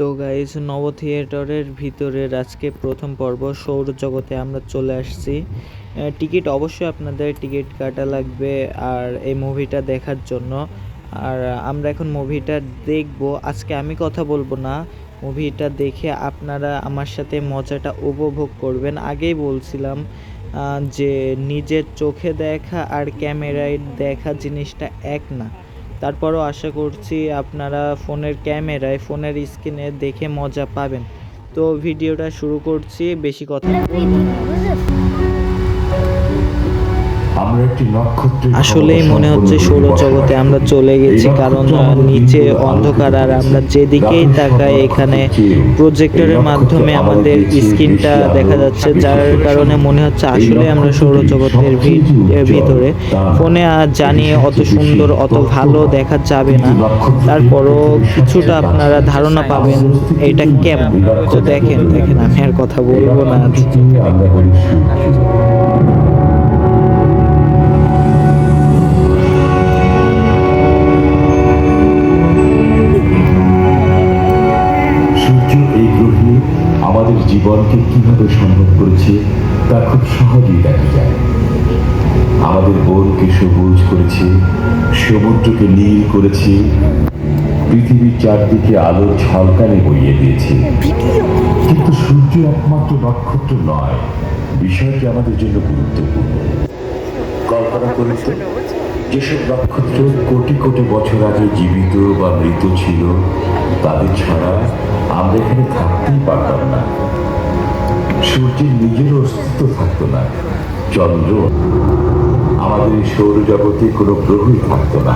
তো গাইস, নব থিয়েটারের ভিতরের আজকে প্রথম পর্ব সৌরজগতে আমরা চলে আসছি। টিকিট অবশ্যই আপনাদের টিকিট কাটা লাগবে আর এই মুভিটা দেখার জন্য। আর আমরা এখন মুভিটা দেখব। আজকে আমি কথা বলবো না, মুভিটা দেখে আপনারা আমার সাথে মজাটা উপভোগ করবেন। আগেই বলছিলাম যে নিজের চোখে দেখা আর ক্যামেরায় দেখা জিনিসটা এক না। তারপরও আশা করছি আপনারা ফোনের ক্যামেরায়, ফোনের স্ক্রিনে দেখে মজা পাবেন। তো ভিডিওটা শুরু করছি, বেশি কথা বলবো না। আসলেই মনে হচ্ছে সৌরজগতে আমরা চলে গেছি, কারণ নিচে অন্ধকার আর আমরা যেদিকেই তাকাই এখানে প্রজেক্টরের মাধ্যমে আমাদের স্ক্রিনটা দেখা যাচ্ছে, যার কারণে মনে হচ্ছে আসলে আমরা সৌরজগতের ভিতরে। ফোনে আর জানি অত সুন্দর অত ভালো দেখা যাবে না, তারপরও কিছুটা আপনারা ধারণা পাবেন এটা কেমন। তো দেখেন আমি আর কথা বলবো না। আমাদের জীবনকে কিভাবে সম্ভব করেছে তা খুব সহজেই দেখা যায়। আমাদের বনকে সবুজ করেছে, সমুদ্রকে নীল করেছে, পৃথিবীর চারদিকে আলোর ঝলকানি বইয়ে দিয়েছে। কিন্তু সূর্য একমাত্র নক্ষত্র নয়, বিষয়টি আমাদের জন্য গুরুত্বপূর্ণ। কল্পনা করেছ যেসব নক্ষত্র কোটি কোটি বছর আগে জীবিত বা মৃত ছিল, তাদের ছাড়া আমরা এখানে থাকতেই পারতাম না। সূর্যের নিজের অস্তিত্ব থাকতো না, চন্দ্র, আমাদের এই সৌরজগতে কোনো গ্রহই থাকতো না।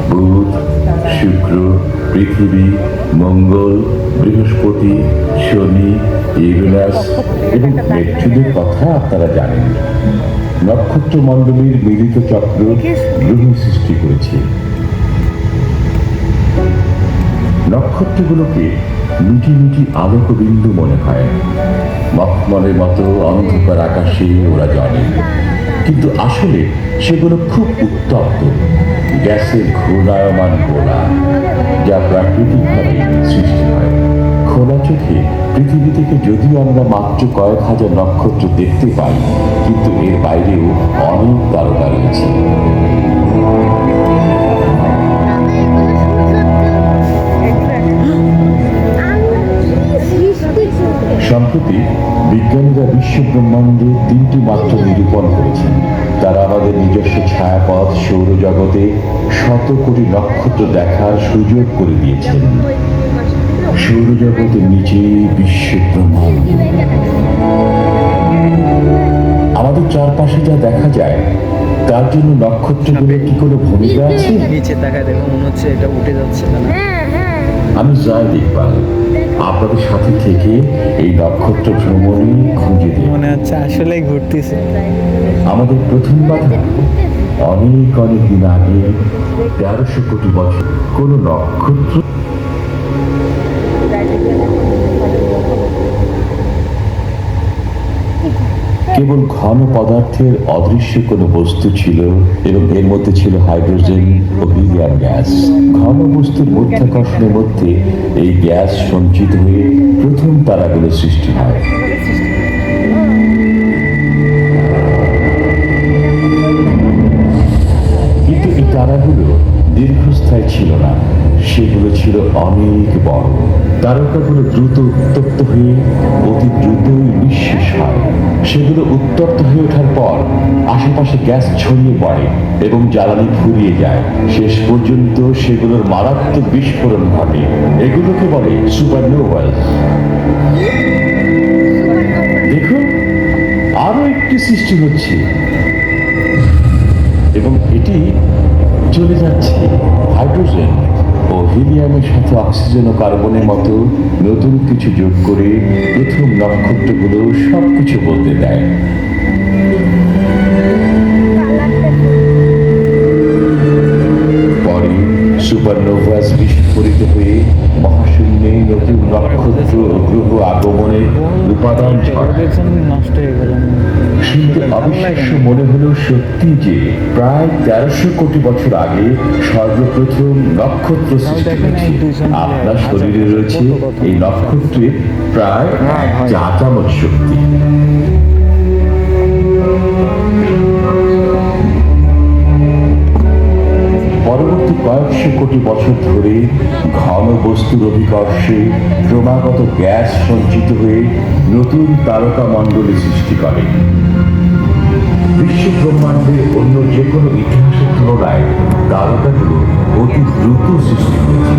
বুধ, শুক্র, পৃথিবী, মঙ্গল, বৃহস্পতি, শনি, ইউরেনাস এবং নেপচুনের কথা আপনারা জানেন। নক্ষত্র মণ্ডলীর মিলিত চক্র গ্রহ সৃষ্টি করেছে। নক্ষত্রগুলোকে মিটি মিটি আলোকবিন্দু মনে হয়, মখমলের মতো অন্ধকার আকাশে ওরা জ্বলে, কিন্তু আসলে সেগুলো খুব উত্তপ্ত গ্যাসের ঘূর্ণায়মান গোলা, যা প্রাকৃতিকভাবে সৃষ্টি হয়। খোলা চোখে পৃথিবী থেকে যদিও আমরা মাত্র কয়েক হাজার নক্ষত্র দেখতে পাই, কিন্তু এর বাইরেও অনেক তারকা রয়েছে। সম্প্রতি বিজ্ঞানীরা বিশ্ব ব্রহ্মাণ্ডে 3টি মাত্রা নিরূপণ করেছেন। তারা আমাদের নিজস্ব ছায়াপথ সৌরজগতে শত কোটি নক্ষত্র দেখার সুযোগ করে দিয়েছেন। সৌরজগতের নিচে বিশ্ব ব্রহ্মাণ্ড, আমাদের চারপাশে যা দেখা যায় তার জন্য নক্ষত্রগুলো কি কোনো ভূমিকা আছে? নিচে তাকায় দেখো, মনে হচ্ছে এটা উঠে যাচ্ছে না। আমি জাহিদ ইকবাল, আপনাদের সাথে থেকে এই নক্ষত্র ভ্রমণে খুঁজে দিই। মনে হচ্ছে আসলেই ঘুরতেছে। আমাদের প্রথম বাধা অনেক অনেক দিন আগে, 1300 কোটি বছর, কোন নক্ষত্র কেবল ঘন পদার্থের অদৃশ্য কোনো বস্তু ছিল এবং এর মধ্যে ছিল হাইড্রোজেন ও হিলিয়াম গ্যাস। ঘন বস্তুর মধ্যাকর্ষণের মধ্যে এই গ্যাস সঞ্চিত হয়ে প্রথম তারাগুলো সৃষ্টি হয়। কিন্তু এই তারাগুলো দীর্ঘস্থায়ী ছিল না, সেগুলো ছিল অনেক বড়। তারকাগুলো দ্রুত উত্তপ্ত হয়ে অতি দ্রুতই নিঃশেষ হয়। সেগুলো উত্তপ্ত হয়ে ওঠার পর আশেপাশে গ্যাস ছড়িয়ে পড়ে এবং জ্বালানি ফুরিয়ে যায়। শেষ পর্যন্ত সেগুলোর মারাত্মক বিস্ফোরণ ঘটে। এগুলোকে বলে সুপারনোভা। দেখুন, আরো একটি সৃষ্টি হচ্ছে এবং এটি চলে যাচ্ছে হাইড্রোজেন ও হিলিয়ামের সাথে অক্সিজেন ও কার্বনের মতো নতুন কিছু যোগ করে প্রথম নক্ষত্রগুলো সবকিছু বদলে দেয়। পরে সুপারনোভাস বিস্ফোরিত হয়ে মহাশূন্যে নতুন নক্ষত্র ও গ্রহ আগমনের উপাদান ছড়ায়। নষ্ট হয়ে গেল। শুনতে অবিশ্বাস্য মনে হলো সত্যি যে প্রায় 1300 কোটি বছর আগে সর্বপ্রথম নক্ষত্র সৃষ্টি হয়েছে। আপনার শরীরে রয়েছে এই নক্ষত্রের প্রায় 1 চামচ শক্তি। পরবর্তী কয়েকশো কোটি বছর ধরে ঘন বস্তুর অভিকর্ষে ক্রমাগত গ্যাস সঞ্চিত হয়ে নতুন তারকা মণ্ডলী সৃষ্টি করে। বিশ্ব ব্রহ্মাণ্ডে অন্য যে কোনো ইতিহাসের তুলনায় তারকাগুলো অতি দ্রুত সৃষ্টি হয়েছে।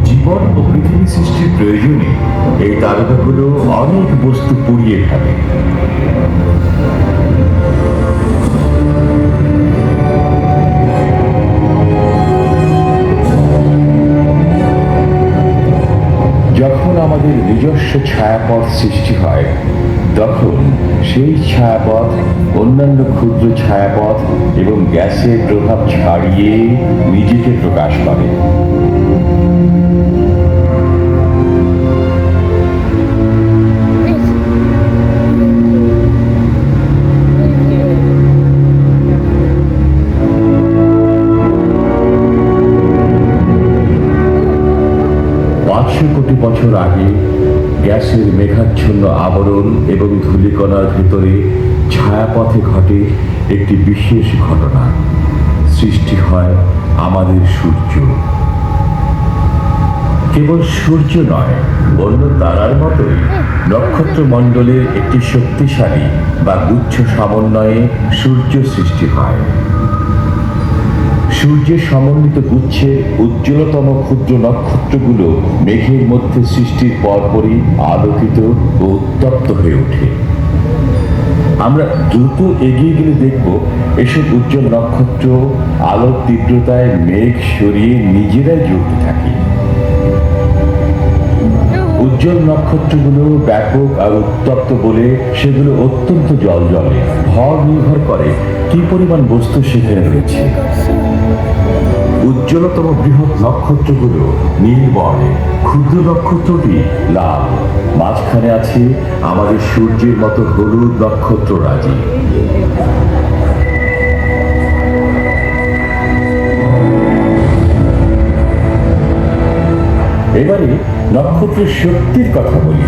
জীবন ও পৃথিবী সৃষ্টির প্রয়োজনে এই তারকাগুলো অনেক বস্তু পুড়িয়ে ফেলে। যখন আমাদের নিজস্ব ছায়াপথ সৃষ্টি হয় তখন সেই ছায়াপথ অন্যান্য ক্ষুদ্র ছায়াপথ এবং গ্যাসের প্রভাব ছাড়িয়ে নিজেকে প্রকাশ করে। কোটি বছর আগে গ্যাসের মেঘাচ্ছন্ন আবরণ এবং ধূলিকণার ভেতরে ছায়াপথে ঘটে একটি বিশেষ ঘটনা। সৃষ্টি হয় আমাদের সূর্য। কেবল সূর্য নয়, অন্য তারার মতোই নক্ষত্রমণ্ডলের একটি শক্তিশালী বা গুচ্ছ সমন্বয়ে সূর্য সৃষ্টি হয়। সূর্যের সমন্বিত গুচ্ছের উজ্জ্বলতম ক্ষুদ্র নক্ষত্রগুলো মেঘের মধ্যে সৃষ্টির পরপরই আলোকিত ও উত্তপ্ত হয়ে ওঠে। আমরা দ্রুত এগিয়ে গেলে দেখব এসব উজ্জ্বল নক্ষত্র আলোর তীব্রতায় মেঘ সরিয়ে নিজেরাই জ্বলতে থাকে। উজ্জ্বল নক্ষত্রগুলো ব্যাপক আর উত্তপ্ত বলে সেগুলো অত্যন্ত জ্বলজ্বলে। ভর নির্ভর করে কি পরিমাণ বস্তু সেখানে রয়েছে। উজ্জ্বলতম বৃহৎ নক্ষত্রগুলো নীল বর্ণের, ক্ষুদ্র নক্ষত্রটি লাল। মাঝখানে আছে আমাদের সূর্যের মতো হলুদ নক্ষত্ররাজি। এবারে নক্ষত্রের শক্তির কথা বলি।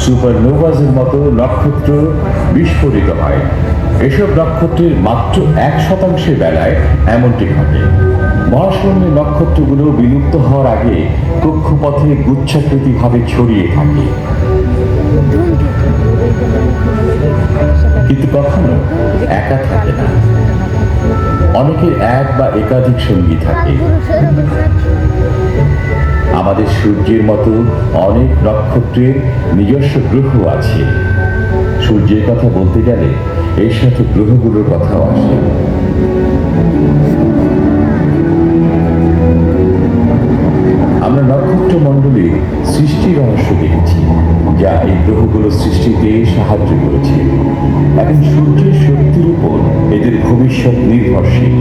সুপারনোভাসের মতো নক্ষত্র বিস্ফোরিত হয়। এসব নক্ষত্রের মাত্র 1% বেলায় এমনটি ঘটে। মহাশূন্যে নক্ষত্রগুলো বিলুপ্ত হওয়ার আগে কক্ষপথে গুচ্ছাকৃতিভাবে ছড়িয়ে থাকে, কিন্তু কখনো একা থাকে না। অনেকের এক বা একাধিক সঙ্গী থাকে। আমাদের সূর্যের মতো অনেক নক্ষত্রের নিজস্ব গ্রহ আছে। সূর্যের কথা বলতে গেলে এর সাথে গ্রহগুলোর কথাও আসে। আমরা নক্ষত্রমণ্ডলীর সৃষ্টি রহস্য দেখেছি, যা এই গ্রহগুলোর সৃষ্টিতে সাহায্য করেছে। এখন সূর্যের শক্তির উপর এদের ভবিষ্যৎ নির্ভরশীল।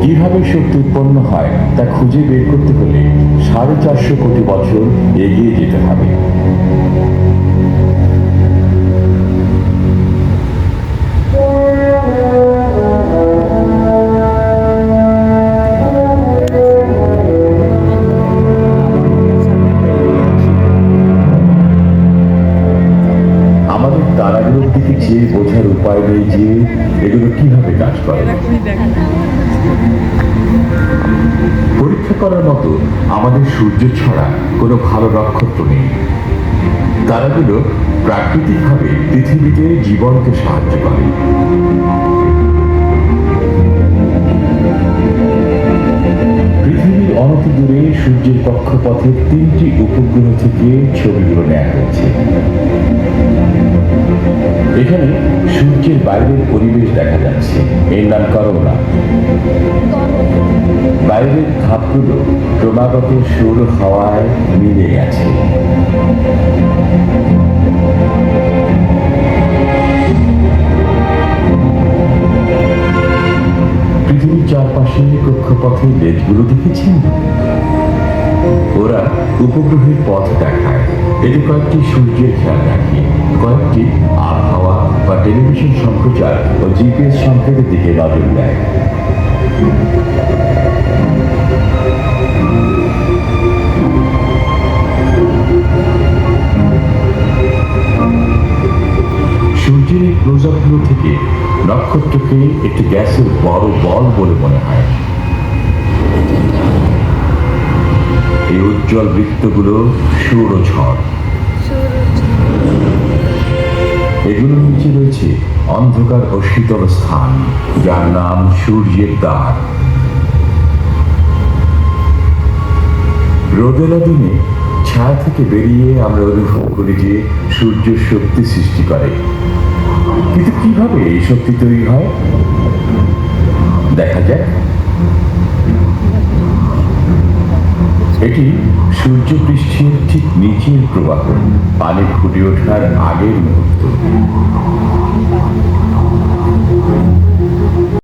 কিভাবে শক্তি উৎপন্ন হয় তা খুঁজে বের করতে হলে 450 কোটি বছর এগিয়ে যেতে হবে। আমাদের তারাগুলোর দিকে চেয়ে বোঝার উপায় নেই যে এগুলো কিভাবে কাজ করে। পরীক্ষা করার মতো আমাদের সূর্য ছাড়া কোনো ভালো নক্ষত্র নেই। তারাগুলো প্রাকৃতিকভাবে পৃথিবীতে জীবনকে সাহায্য করে। পৃথিবীর অনতি দূরে সূর্যের কক্ষপথের 3টি উপগ্রহ থেকে ছবিগুলো নেওয়া হয়েছে। এখানে সূর্যের বাইরের পরিবেশ দেখা যাচ্ছে, এর নাম করোনা। বাইরের ধাপগুলো ক্রমাগত সৌর হাওয়ায় মিলে গেছে। চারপাশে কক্ষপথে লেজগুলো দেখেছেন? ওরা উপগ্রহের পথ দেখায়। এতে কয়েকটি সূর্যের খেয়াল রাখে, কয়েকটি আবহাওয়া বা টেলিভিশন সম্প্রচার ও জিপিএস সংকেতের দিকে নজর দেয়। সূর্যের এই ক্লোজআপগুলো থেকে নক্ষত্রকে একটি গ্যাসের বড় বল বলে মনে হয়। এই উজ্জ্বল বৃত্তগুলো সৌরঝড়। এগুলোর নিচে রয়েছে অন্ধকার ও শীতল স্থান, যার নাম সূর্যের দ্বার। রোদেলা দিনে ছায়া থেকে বেরিয়ে আমরা অনুভব করি যে সূর্য শক্তি সৃষ্টি করে। কিন্তু কিভাবে এই শক্তি তৈরি হয় দেখা যাক। এটি সূর্য পৃষ্ঠের ঠিক নিচের প্রবাহ, পানি ফুটে ওঠার আগের মুহূর্ত।